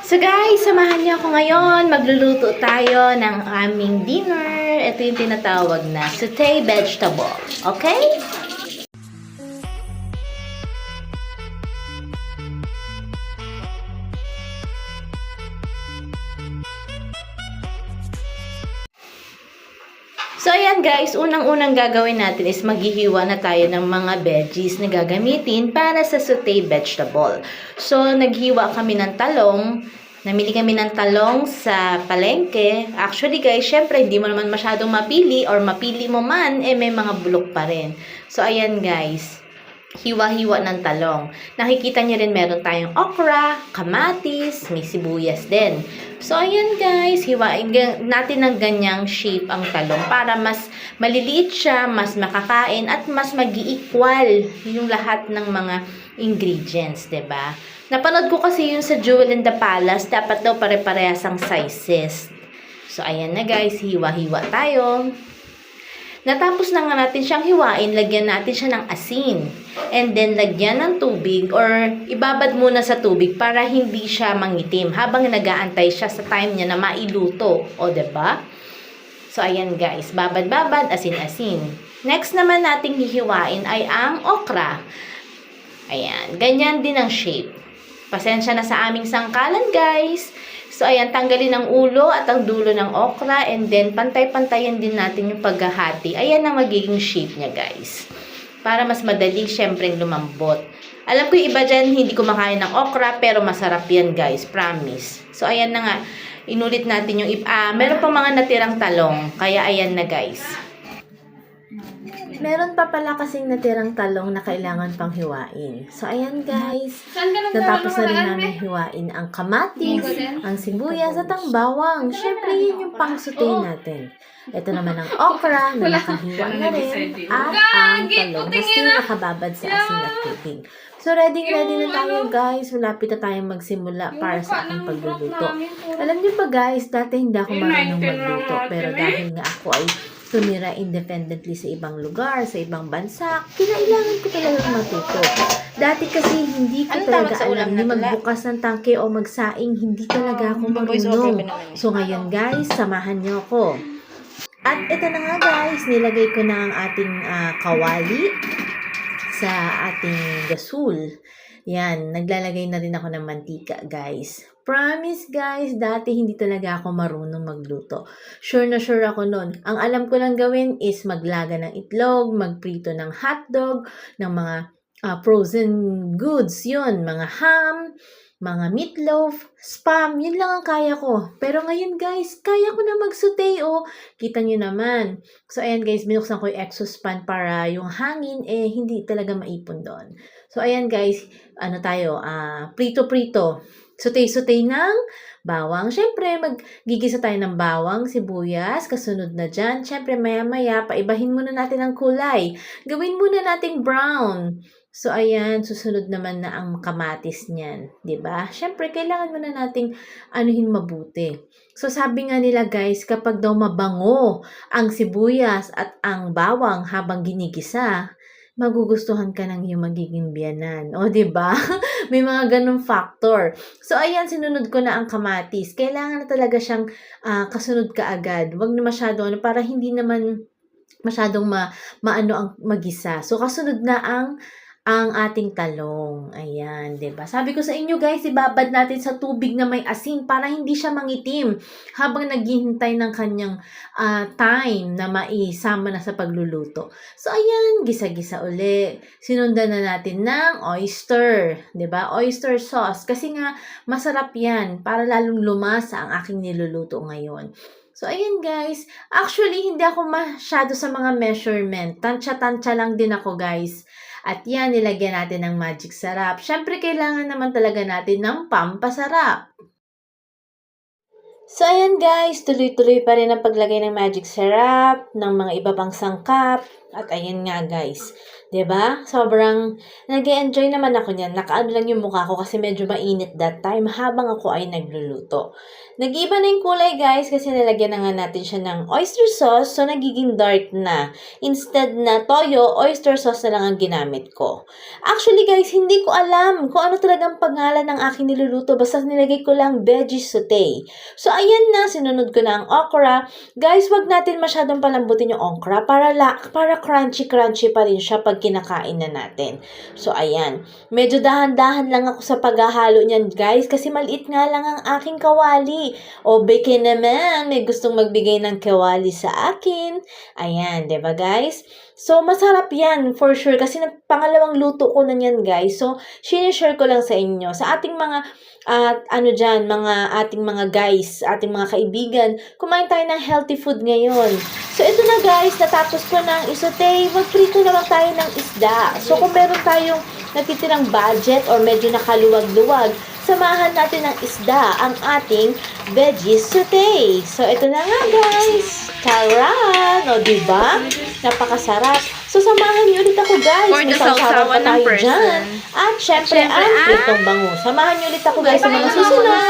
So guys, samahan niyo ako ngayon. Magluluto tayo ng aming dinner. Ito yung tinatawag na sauté vegetable. Okay? So ayan guys, unang-unang gagawin natin is maghihiwa na tayo ng mga veggies na gagamitin para sa sauté vegetable. So naghiwa kami ng talong. Namili kami ng talong sa palengke. Actually guys, syempre hindi mo naman masyadong mapili or mapili mo man, may mga bulok pa rin. So ayan guys, hiwa-hiwa ng talong. Nakikita niyo rin meron tayong okra, kamatis, may sibuyas din. So ayan guys, hiwain natin ng ganyang shape ang talong para mas maliliit siya, mas makakain at mas mag-i-equal yung lahat ng mga ingredients, 'di ba? Napanood ko kasi yun sa Jewel in the Palace, dapat daw pare-parehas ang sizes. So ayan na guys, hiwa-hiwa tayo. Natapos na nga natin siyang hiwain, lagyan natin siya ng asin. And then, lagyan ng tubig or ibabad muna sa tubig para hindi siya mangitim habang nag-aantay siya sa time niya na mailuto. O, diba? So, ayan guys. Babad-babad, asin-asin. Next naman nating hihiwain ay ang okra. Ayan. Ganyan din ang shape. Pasensya na sa aming sangkalan guys. So, ayan, tanggalin ang ulo at ang dulo ng okra and then pantay-pantayan din natin yung paghahati. Ayan ang magiging shape niya, guys. Para mas madali, syempre, lumambot. Alam ko yung iba dyan, hindi kumakain ng okra, pero masarap yan, guys. Promise. So, ayan na nga. Inulit natin yung meron pa mga natirang talong. Kaya, ayan na, guys. Meron pa pala kasing natirang talong na kailangan pang hiwain. So, ayan guys. Natapos na rin namin hiwain ang kamatis, ang sibuyas at ang bawang. Siyempre, yun yung pang-sauté natin. Ito naman ang okra na nakahiwa na rin at ang talong na still nakababad sa asin at tubig. So, ready na tayo guys. Malapit na tayong magsimula para sa aking pagluluto. Alam niyo pa guys, dati hindi ako marunong magluto. Pero dahil nga ako ay tumira independently sa ibang lugar, sa ibang bansa, kinailangan ko talagang matuto. Dati kasi hindi ko talaga alam ni magbukas ng tangke o magsaing, hindi talaga ako marunong. So ngayon guys, samahan niyo ako. At ito na nga guys, nilagay ko na ang ating kawali sa ating gasol. Yan, naglalagay na rin ako ng mantika guys. Promise guys, dati hindi talaga ako marunong magluto. Sure na sure ako nun. Ang alam ko lang gawin is maglaga ng itlog, magprito ng hotdog, ng mga frozen goods, yun. Mga ham, mga meatloaf, spam, yun lang ang kaya ko. Pero ngayon guys, kaya ko na mag-sauté, oh. Kita nyo naman. So ayan guys, binuksan ko yung exhaust fan para yung hangin, hindi talaga maipon doon. So ayan guys, prito-prito. Sauté-sauté ng bawang. Siyempre, maggigisa tayo ng bawang, sibuyas, kasunod na dyan. Siyempre, maya-maya, paibahin muna natin ang kulay. Gawin muna nating brown. So, ayan, susunod naman na ang kamatis niyan. Diba? Siyempre, kailangan muna nating anuhin mabuti. So, sabi nga nila guys, kapag daw mabango ang sibuyas at ang bawang habang ginigisa, magugustuhan ka ng iyong magiging biyanan. O, diba? May mga ganung factor. So, ayan, sinunod ko na ang kamatis. Kailangan na talaga siyang kasunod ka agad. Huwag na masyado, para hindi naman masyadong maano ang magisa. So, kasunod na ang ating talong. Ayan, 'di ba? Sabi ko sa inyo guys, ibabad natin sa tubig na may asin para hindi siya mangitim habang naghihintay ng kanyang time na maisama na sa pagluluto. So ayan, gisa-gisa uli. Sinundan na natin ng oyster, 'di ba? Oyster sauce kasi nga masarap 'yan para lalong lumasa ang aking niluluto ngayon. So, ayan guys. Actually, hindi ako masyado sa mga measurement. Tansya-tansya lang din ako guys. At yan, nilagyan natin ng magic sarap. Siyempre, kailangan naman talaga natin ng pampasarap. So, ayan guys, tuloy-tuloy pa rin ang paglagay ng magic syrup, ng mga iba pang sangkap. At ayan nga guys, 'di ba? Sobrang nag-enjoy naman ako niyan. Nakaano lang yung mukha ko kasi medyo mainit that time habang ako ay nagluluto. Nag-iba na yung kulay guys kasi nilagyan na nga natin siya ng oyster sauce so nagiging dark na. Instead na toyo, oyster sauce na lang ang ginamit ko. Actually guys, hindi ko alam kung ano talagang pangalan ng aking niluluto basta nilagay ko lang veggie sauté. So ayan na, sinunod ko na ang okra. Guys, wag natin masyadong palambutin yung okra para crunchy-crunchy pa rin siya pag kinakain na natin. So, ayan. Medyo dahan-dahan lang ako sa paghahalo niyan, guys, kasi maliit nga lang ang aking kawali. O, beke naman, may gustong magbigay ng kawali sa akin. Ayan, 'di ba guys? So, masarap yan, for sure, kasi pangalawang luto ko na yan, guys. So, sinishare ko lang sa inyo. Sa ating mga ating mga guys, ating mga kaibigan, kumain tayo ng healthy food ngayon. So, ito na guys, natapos ko ng isote. Mag-prito naman tayo ng isda. So, kung meron tayong natitirang budget or medyo nakaluwag-luwag, samahan natin ng isda ang ating veggie sauté. So, ito na nga guys. Charan! O, diba? Napakasarap. So, samahan niyo ulit ako guys. For May the sausawan pa sausawan ng tayo person. dyan. At syempre, Syempre, ang pritong bango. Samahan niyo ulit ako guys sa mga susunod.